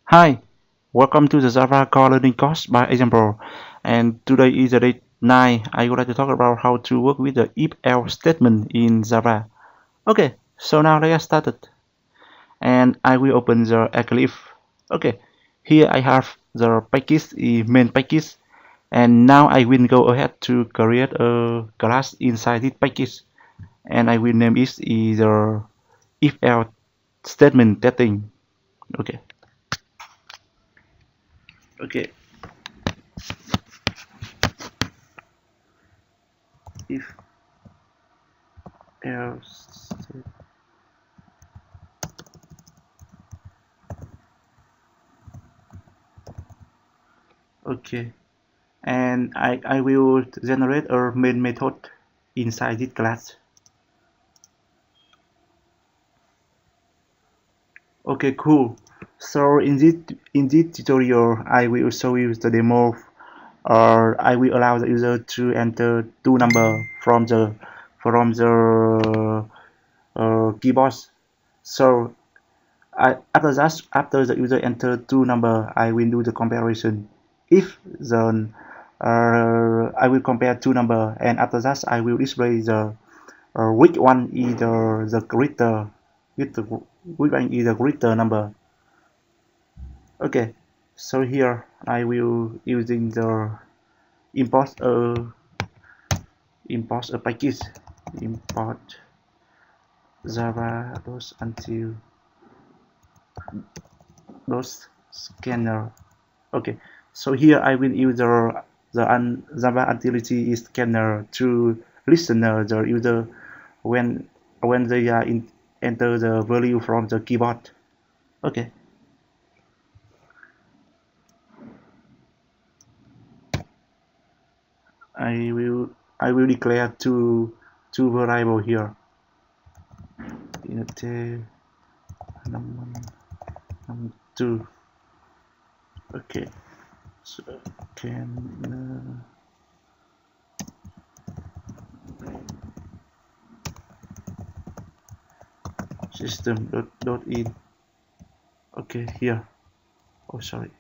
Hi, welcome to the Java Core Learning course by Example. And today is the day 9. I would like to talk about how to work with the if-else statement in Java. Okay, so now let's get started. And I will open the Eclipse. Okay, here I have the package, the main package. And now I will go ahead to create a class inside this package. And I will name it either if-else statement testing. Okay, okay, if else. Okay, and I will generate a main method inside this class. Okay, cool. So in this tutorial, I will show you the demo, or I will allow the user to enter two number from the keyboard. So after the user enter two number, I will do the comparison. If the I will compare two number, and after that I will display the which one is the greater which one is the greater number. Okay, so here I will using the import a package, import java those until those scanner. Okay, so here I will use the Java utility scanner to listen the user when they enter the value from the keyboard. Okay, I will declare two variable here. Int two. Okay, so can system dot in. Okay, here. Oh, sorry.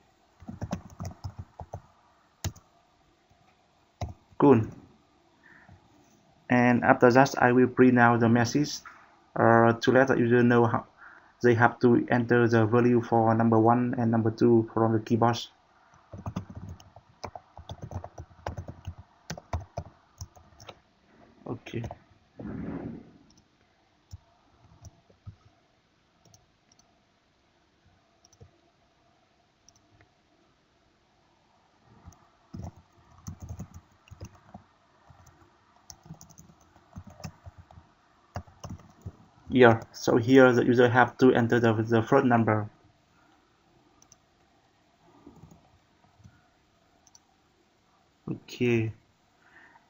Cool. And after that, I will print out the message to let the user know how they have to enter the value for number 1 and number 2 from the keyboard. Okay. Yeah, so here the user have to enter the first number. Okay,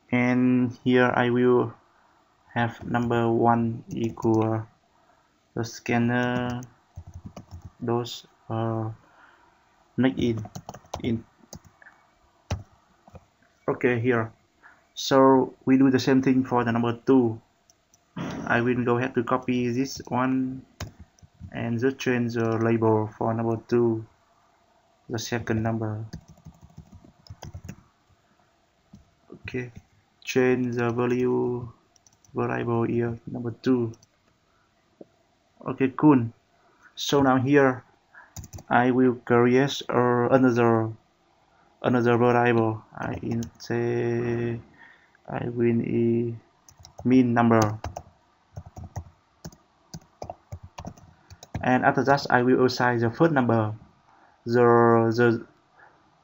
and here I will have number 1 equal the scanner those make in. Okay, here. So we do the same thing for the number 2. I will go ahead to copy this one and just change the label for number 2, the second number. Okay, change the value variable here, number 2. Okay, cool. So now here I will create another variable. I will mean number, and after that I will assign the first number. The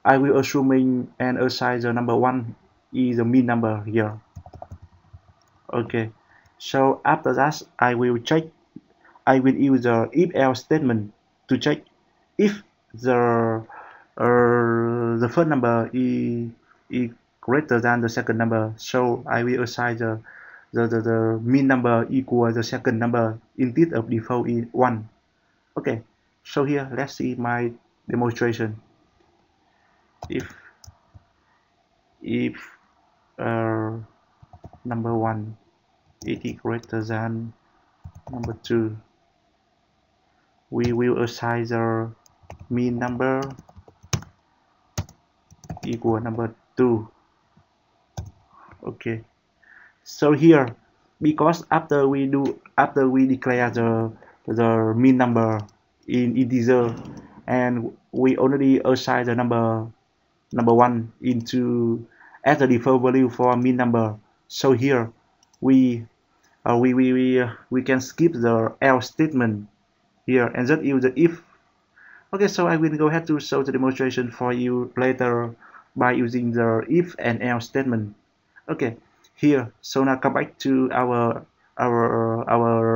I will assuming and assign the number 1 is the mean number here. Okay, so after that I will use the if else statement to check if the first number is greater than the second number. So I will assign the mean number equal the second number instead of default is 1. Okay, so here let's see my demonstration. If uh, number 1 is greater than number 2, we will assign mean number equal number 2. Okay, so here, because after we declare the mean number in integer, and we already assign the number 1 into as the default value for mean number, so here we we can skip the else statement here and just use the if. Okay, so I will go ahead to show the demonstration for you later by using the if and else statement. Okay, here, so now come back to our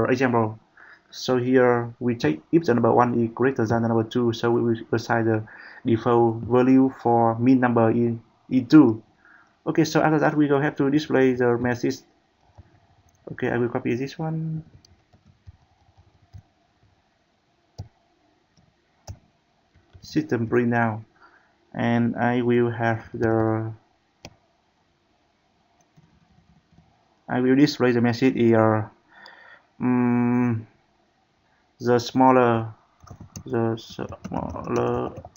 example. So here we check if the number 1 is greater than the number 2, so we will assign the default value for mean number in 2. Okay, so after that we go ahead to display the message. Okay, I will copy this one. System print now, and I will display the message here. The smaller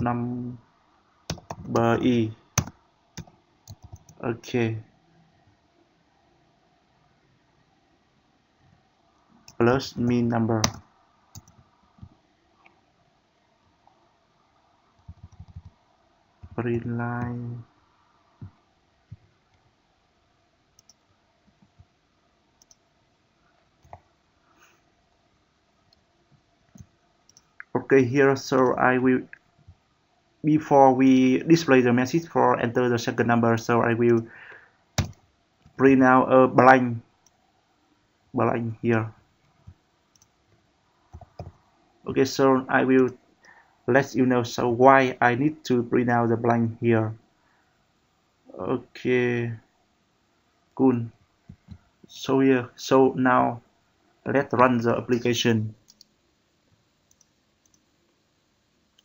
number e. Okay, plus mean number. Print line. Okay, here, so I will, before we display the message for enter the second number, so I will print out a blank here. Okay, so I will let you know so why I need to print out the blank here. Okay, cool. So here, so now let's run the application.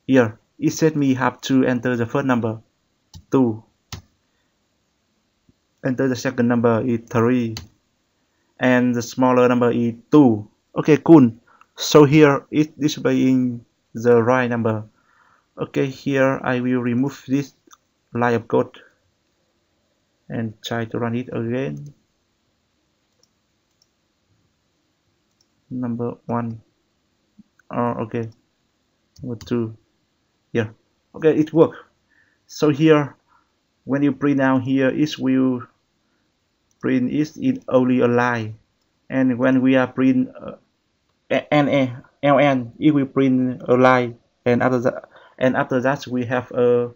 Here it said me have to enter the first number 2, enter the second number is 3, and the smaller number is 2. Okay, cool. So here it displaying the right number. Okay, here I will remove this line of code and try to run it again. Number 1. Oh, okay. Number 2. Yeah. Okay, it works. So here, when you print out here, it will print it in only a line, and when we are print ln, it will print a line, and after that we have a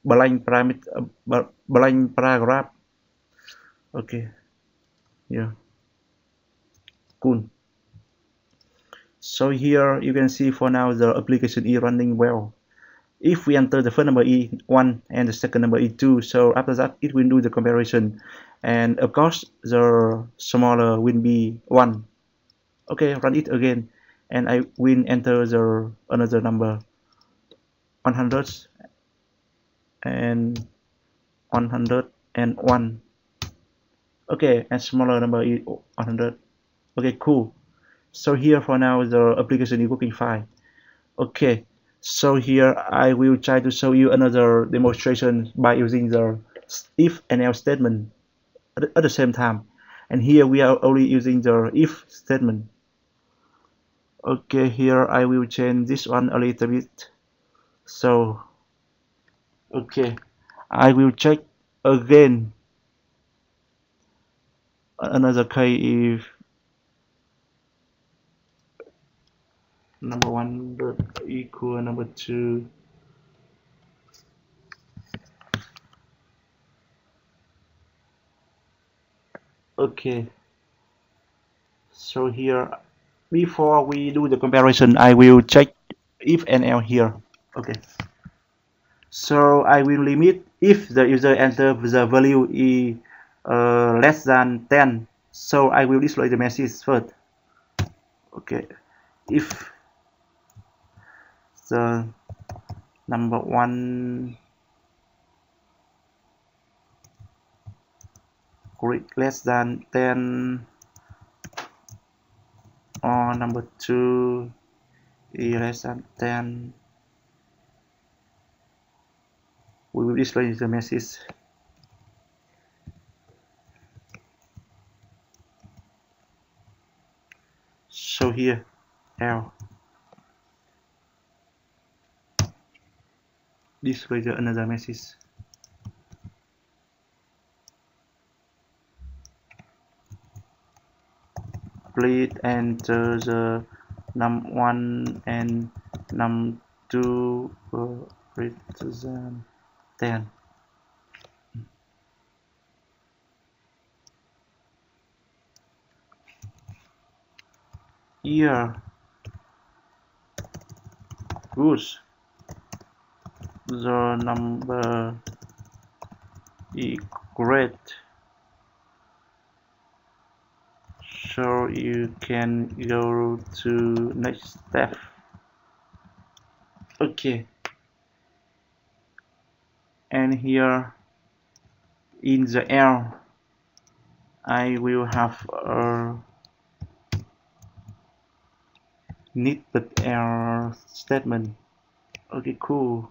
blank parameter, blank paragraph. Okay, yeah, cool. So here you can see for now the application is running well. If we enter the first number E1 and the second number E2, so after that it will do the comparison, and of course the smaller will be 1. Okay, run it again, and I will enter the another number 100 and 101. Okay, and smaller number is 100. Okay, cool. So here for now the application is working fine. Okay, so here I will try to show you another demonstration by using the if and else statement at the same time, and here we are only using the if statement. Okay, here I will change this one a little bit. So okay, I will check again another case if number 1 equal number 2. Okay, so here before we do the comparison I will check if and else here. Okay, so I will limit if the user enter the value is less than 10, so I will display the message first. Okay, if the number 1 less than 10, or number 2 e less than 10, we will display the message. So here L display the another message. Please enter the num1 and num2 greater than 10. Here, good. The number is great, so you can go to next step. Okay, and here in the L, I will have a needed error statement. Okay, cool.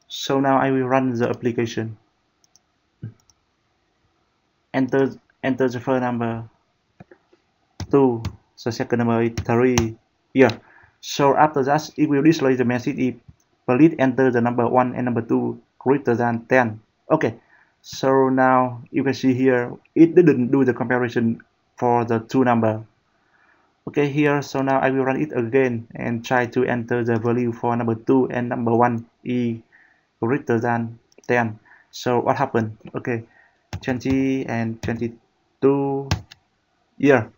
So now I will run the application. Enter the first number 2, the second number is 3. Here. So after that, it will display the message if please enter the number 1 and number 2 greater than 10. Okay. So now you can see here it didn't do the comparison for the two number. Okay, here, so now I will run it again and try to enter the value for number 2 and number 1 is greater than 10. So what happened? Okay, 20 and 22. Yeah.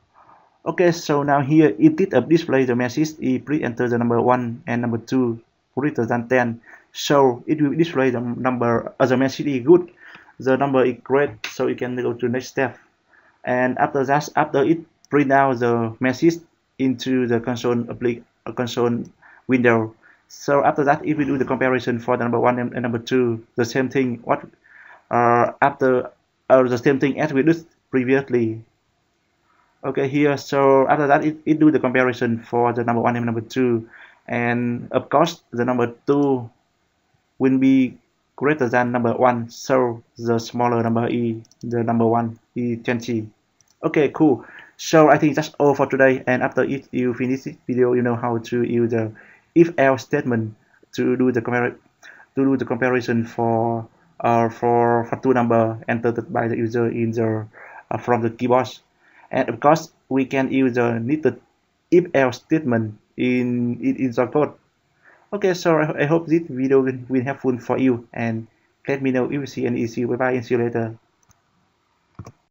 Okay, so now here it did display the message please enter the number 1 and number 2 greater than 10. So it will display the number as a message is good, the number is great, so you can go to next step. And after that, after it print out the message into the console window. So after that, if we do the comparison for the number 1 and number 2, the same thing. What after the same thing as we did previously. Okay, here, so after that it do the comparison for the number 1 and number 2, and of course the number 2 will be greater than number 1, so the smaller number is the number 1 is 20. Okay, cool. So I think that's all for today, and after you finish this video, you know how to use the if-else statement to do the comparison for two number entered by the user in the from the keyboard. And of course, we can use the needed if-else statement in the code. Okay, so I hope this video will helpful for you, and let me know if you see any issue. Bye bye and see you later.